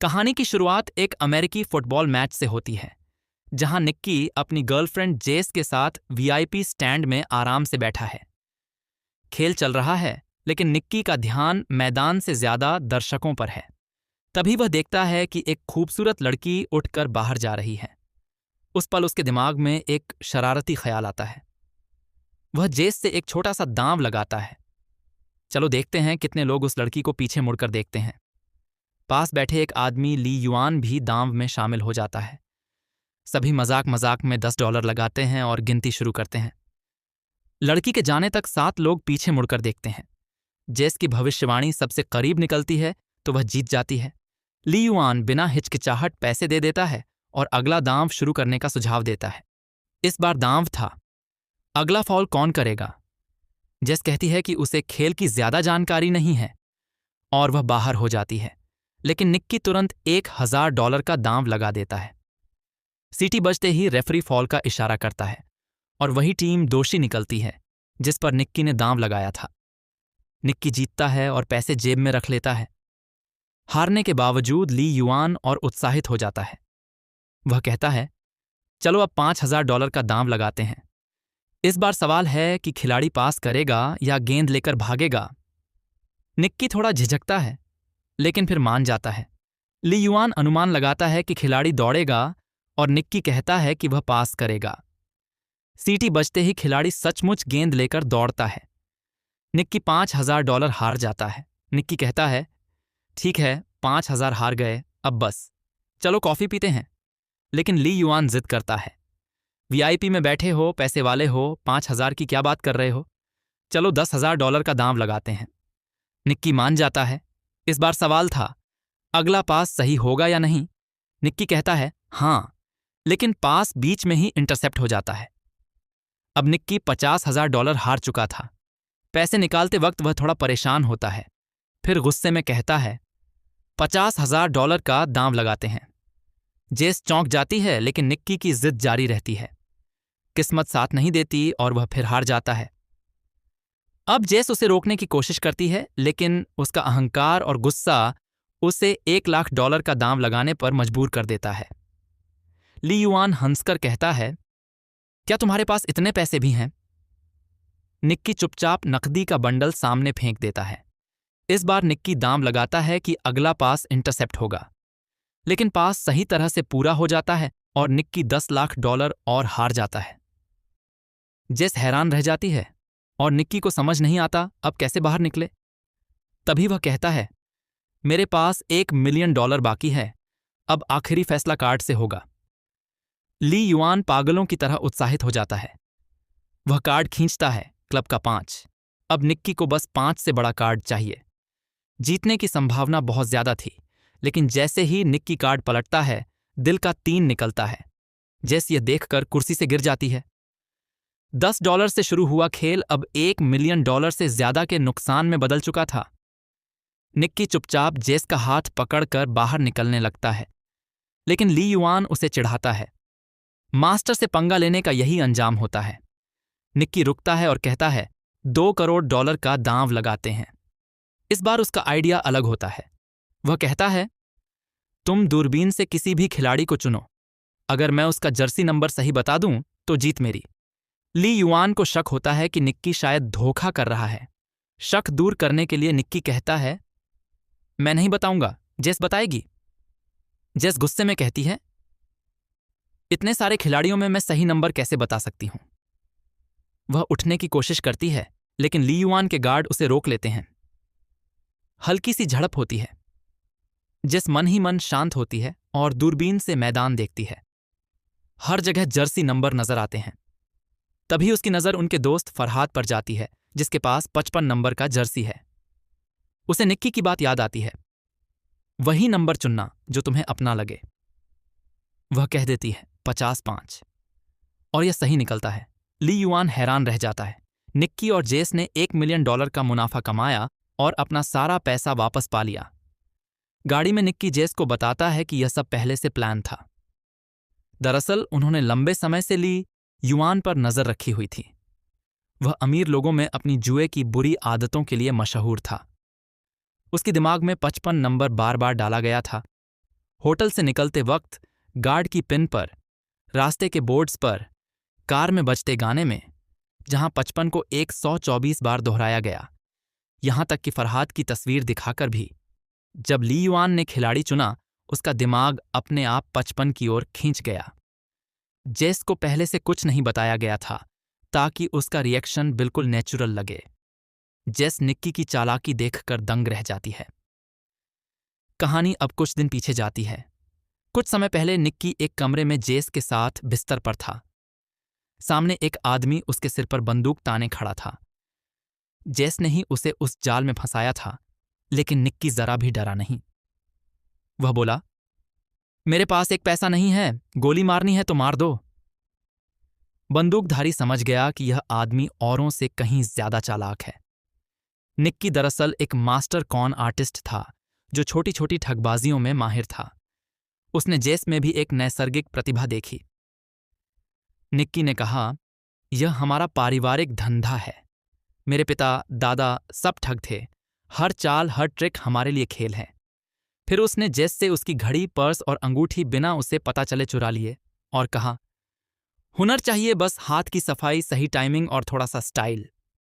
कहानी की शुरुआत एक अमेरिकी फुटबॉल मैच से होती है, जहां निक्की अपनी गर्लफ्रेंड जेस के साथ वीआईपी स्टैंड में आराम से बैठा है। खेल चल रहा है, लेकिन निक्की का ध्यान मैदान से ज्यादा दर्शकों पर है। तभी वह देखता है कि एक खूबसूरत लड़की उठकर बाहर जा रही है। उस पल उसके दिमाग में एक शरारती ख्याल आता है। वह जेस से एक छोटा सा दांव लगाता है। चलो देखते हैं कितने लोग उस लड़की को पीछे मुड़कर देखते हैं। पास बैठे एक आदमी ली युआन भी दांव में शामिल हो जाता है। सभी मजाक मजाक में $10 लगाते हैं और गिनती शुरू करते हैं। लड़की के जाने तक 7 लोग पीछे मुड़कर देखते हैं। जेस की भविष्यवाणी सबसे करीब निकलती है तो वह जीत जाती है। ली युआन बिना हिचकिचाहट पैसे दे देता है और अगला दांव शुरू करने का सुझाव देता है। इस बार दांव था, अगला फॉल कौन करेगा। जेस कहती है कि उसे खेल की ज्यादा जानकारी नहीं है और वह बाहर हो जाती है, लेकिन निक्की तुरंत $1000 का दांव लगा देता है। सीटी बजते ही रेफरी फॉल का इशारा करता है और वही टीम दोषी निकलती है जिस पर निक्की ने दांव लगाया था। निक्की जीतता है और पैसे जेब में रख लेता है। हारने के बावजूद ली युआन और उत्साहित हो जाता है। वह कहता है, चलो अब $5000 का दांव लगाते हैं। इस बार सवाल है कि खिलाड़ी पास करेगा या गेंद लेकर भागेगा। निक्की थोड़ा झिझकता है, लेकिन फिर मान जाता है। ली युआन अनुमान लगाता है कि खिलाड़ी दौड़ेगा और निक्की कहता है कि वह पास करेगा। सीटी बजते ही खिलाड़ी सचमुच गेंद लेकर दौड़ता है। निक्की $5000 हार जाता है। निक्की कहता है, ठीक है, 5000 हार गए, अब बस चलो कॉफी पीते हैं। लेकिन ली युआन जिद करता है, वीआईपी में बैठे हो, पैसे वाले हो, 5000 की क्या बात कर रहे हो, चलो $10,000 का दांव लगाते हैं। निक्की मान जाता है। इस बार सवाल था, अगला पास सही होगा या नहीं। निक्की कहता है, हाँ, लेकिन पास बीच में ही इंटरसेप्ट हो जाता है। अब निक्की $50,000 हार चुका था। पैसे निकालते वक्त वह थोड़ा परेशान होता है, फिर गुस्से में कहता है, $50,000 का दांव लगाते हैं। जेस चौंक जाती है, लेकिन निक्की की जिद जारी रहती है। किस्मत साथ नहीं देती और वह फिर हार जाता है। अब जेस उसे रोकने की कोशिश करती है, लेकिन उसका अहंकार और गुस्सा उसे $1,00,000 का दांव लगाने पर मजबूर कर देता है। ली युआन हंसकर कहता है, क्या तुम्हारे पास इतने पैसे भी हैं? निक्की चुपचाप नकदी का बंडल सामने फेंक देता है। इस बार निक्की दांव लगाता है कि अगला पास इंटरसेप्ट होगा, लेकिन पास सही तरह से पूरा हो जाता है और निक्की $10,00,000 और हार जाता है। जेस हैरान रह जाती है और निक्की को समझ नहीं आता अब कैसे बाहर निकले। तभी वह कहता है, मेरे पास $1 मिलियन बाकी है, अब आखिरी फैसला कार्ड से होगा। ली युआन पागलों की तरह उत्साहित हो जाता है। वह कार्ड खींचता है, क्लब का 5। अब निक्की को बस 5 से बड़ा कार्ड चाहिए। जीतने की संभावना बहुत ज्यादा थी, लेकिन जैसे ही निक्की कार्ड पलटता है, दिल का 3 निकलता है। जेस ये देखकर कुर्सी से गिर जाती है। $10 से शुरू हुआ खेल अब $1 मिलियन से ज्यादा के नुकसान में बदल चुका था। निक्की चुपचाप जेस का हाथ पकड़कर बाहर निकलने लगता है, लेकिन ली युआन उसे चिढ़ाता है। मास्टर से पंगा लेने का यही अंजाम होता है। निक्की रुकता है और कहता है, $2 करोड़ का दांव लगाते हैं। इस बार उसका आइडिया अलग होता है। वह कहता है, तुम दूरबीन से किसी भी खिलाड़ी को चुनो, अगर मैं उसका जर्सी नंबर सही बता दूं तो जीत मेरी। ली युआन को शक होता है कि निक्की शायद धोखा कर रहा है। शक दूर करने के लिए निक्की कहता है, मैं नहीं बताऊंगा, जेस बताएगी। जेस गुस्से में कहती है, इतने सारे खिलाड़ियों में मैं सही नंबर कैसे बता सकती हूं। वह उठने की कोशिश करती है, लेकिन ली युआन के गार्ड उसे रोक लेते हैं। हल्की सी झड़प होती है। जेस मन ही मन शांत होती है और दूरबीन से मैदान देखती है। हर जगह जर्सी नंबर नजर आते हैं। तभी उसकी नजर उनके दोस्त फरहाद पर जाती है, जिसके पास 55 नंबर का जर्सी है। उसे निक्की की बात याद आती है, वही नंबर चुनना जो तुम्हें अपना लगे। वह कह देती है 55, और यह सही निकलता है। ली युआन हैरान रह जाता है। निक्की और जेस ने $1 मिलियन का मुनाफा कमाया और अपना सारा पैसा वापस पा लिया। गाड़ी में निक्की जेस को बताता है कि यह सब पहले से प्लान था। दरअसल उन्होंने लंबे समय से ली युआन पर नजर रखी हुई थी। वह अमीर लोगों में अपनी जुए की बुरी आदतों के लिए मशहूर था। उसके दिमाग में 55 नंबर बार बार डाला गया था। होटल से निकलते वक्त गार्ड की पिन पर, रास्ते के बोर्ड्स पर, कार में बजते गाने में, जहां 55 को 124 बार दोहराया गया, यहां तक कि फरहाद की तस्वीर दिखाकर भी जब ली युआन ने खिलाड़ी चुना, उसका दिमाग अपने आप 55 की ओर खींच गया। जेस को पहले से कुछ नहीं बताया गया था ताकि उसका रिएक्शन बिल्कुल नेचुरल लगे। जेस निक्की की चालाकी देखकर दंग रह जाती है। कहानी अब कुछ दिन पीछे जाती है। कुछ समय पहले निक्की एक कमरे में जेस के साथ बिस्तर पर था। सामने एक आदमी उसके सिर पर बंदूक ताने खड़ा था। जेस ने ही उसे उस जाल में फंसाया था, लेकिन निक्की जरा भी डरा नहीं। वह बोला, मेरे पास एक पैसा नहीं है, गोली मारनी है तो मार दो। बंदूकधारी समझ गया कि यह आदमी औरों से कहीं ज्यादा चालाक है। निक्की दरअसल एक मास्टर कॉन आर्टिस्ट था जो छोटी छोटी ठगबाजियों में माहिर था। उसने जेस में भी एक नैसर्गिक प्रतिभा देखी। निक्की ने कहा, यह हमारा पारिवारिक धंधा है। मेरे पिता, दादा सब ठग थे। हर चाल, हर ट्रिक हमारे लिए खेल है। फिर उसने जेस से उसकी घड़ी, पर्स और अंगूठी बिना उसे पता चले चुरा लिए और कहा, हुनर चाहिए बस हाथ की सफाई, सही टाइमिंग और थोड़ा सा स्टाइल।